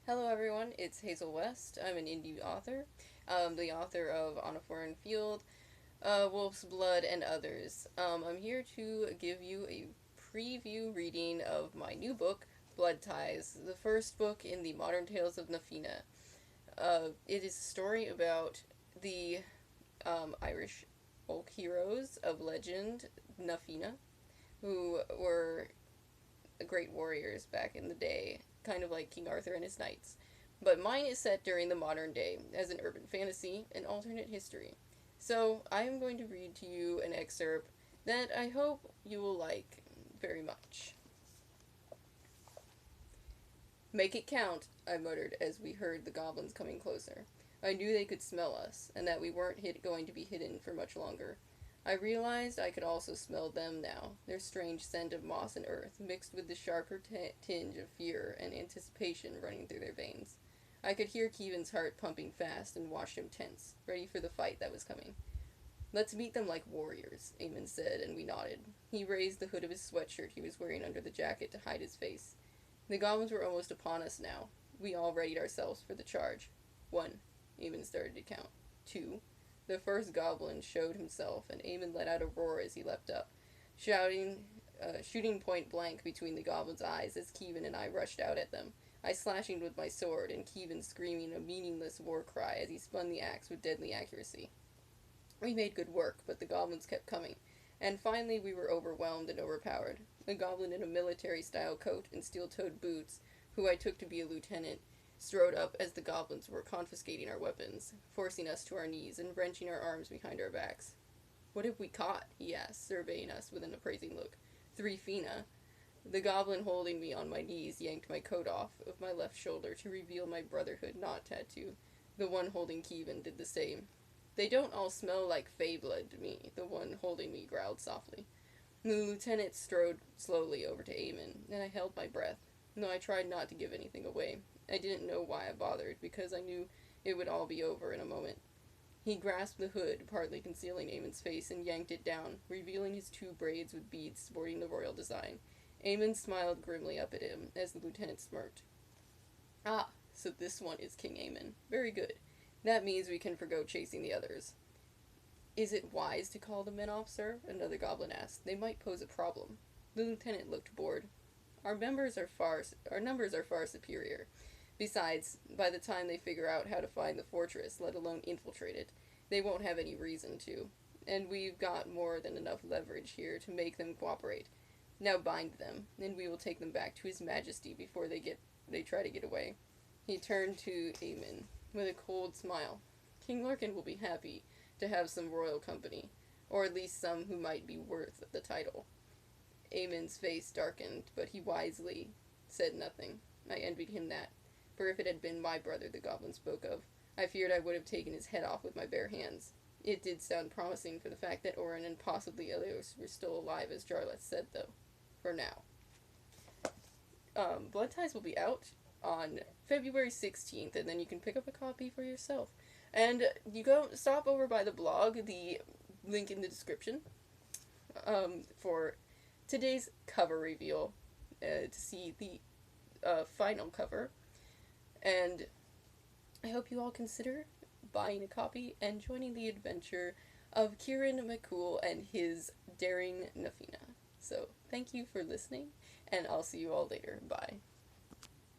Hello everyone, it's Hazel West. I'm an indie author, the author of On a Foreign Field, Wolf's Blood, and others. I'm here to give you a preview reading of my new book, Blood Ties, the first book in the Modern Tales of Nafina. It is a story about the Irish folk heroes of legend, Nafina, who were great warriors back in the day, kind of like King Arthur and his knights. But mine is set during the modern day, as an urban fantasy and alternate history. So I am going to read to you an excerpt that I hope you will like very much. Make it count, I muttered as we heard the goblins coming closer. I knew they could smell us, and that we weren't going to be hidden for much longer. I realized I could also smell them now, their strange scent of moss and earth, mixed with the sharper tinge of fear and anticipation running through their veins. I could hear Keevan's heart pumping fast and watched him tense, ready for the fight that was coming. Let's meet them like warriors, Eamon said, and we nodded. He raised the hood of his sweatshirt he was wearing under the jacket to hide his face. The goblins were almost upon us now. We all readied ourselves for the charge. 1. Eamon started to count. 2. The first goblin showed himself, and Eamon let out a roar as he leapt up, shooting point blank between the goblin's eyes as Keevan and I rushed out at them. I slashing with my sword, and Keevan screaming a meaningless war cry as he spun the axe with deadly accuracy. We made good work, but the goblins kept coming, and finally we were overwhelmed and overpowered. A goblin in a military-style coat and steel-toed boots, who I took to be a lieutenant, strode up as the goblins were confiscating our weapons, forcing us to our knees and wrenching our arms behind our backs. What have we caught? He asked, surveying us with an appraising look. 3 Fina. The goblin holding me on my knees yanked my coat off of my left shoulder to reveal my Brotherhood knot tattoo. The one holding Keevan did the same. They don't all smell like fey blood to me, the one holding me growled softly. The lieutenant strode slowly over to Eamon, and I held my breath, though I tried not to give anything away. I didn't know why I bothered, because I knew it would all be over in a moment. He grasped the hood, partly concealing Eamon's face, and yanked it down, revealing his 2 braids with beads sporting the royal design. Eamon smiled grimly up at him, as the lieutenant smirked. Ah, so this one is King Eamon. Very good. That means we can forgo chasing the others. Is it wise to call the men off, sir? Another goblin asked. They might pose a problem. The lieutenant looked bored. Our numbers are far superior. Besides, by the time they figure out how to find the fortress, let alone infiltrate it, they won't have any reason to. And we've got more than enough leverage here to make them cooperate. Now bind them, and we will take them back to His Majesty before they try to get away. He turned to Eamon with a cold smile. King Lurkin will be happy to have some royal company, or at least some who might be worth the title. Eamon's face darkened, but he wisely said nothing. I envied him that, for if it had been my brother the goblin spoke of, I feared I would have taken his head off with my bare hands. It did sound promising for the fact that Orin and possibly Elios were still alive, as Jarlath said, though. For now. Blood Ties will be out on February 16th, and then you can pick up a copy for yourself. And you go stop over by the blog, the link in the description, for today's cover reveal, to see the final cover. And I hope you all consider buying a copy and joining the adventure of Kieran McCool and his daring Nafina. So, thank you for listening, and I'll see you all later. Bye.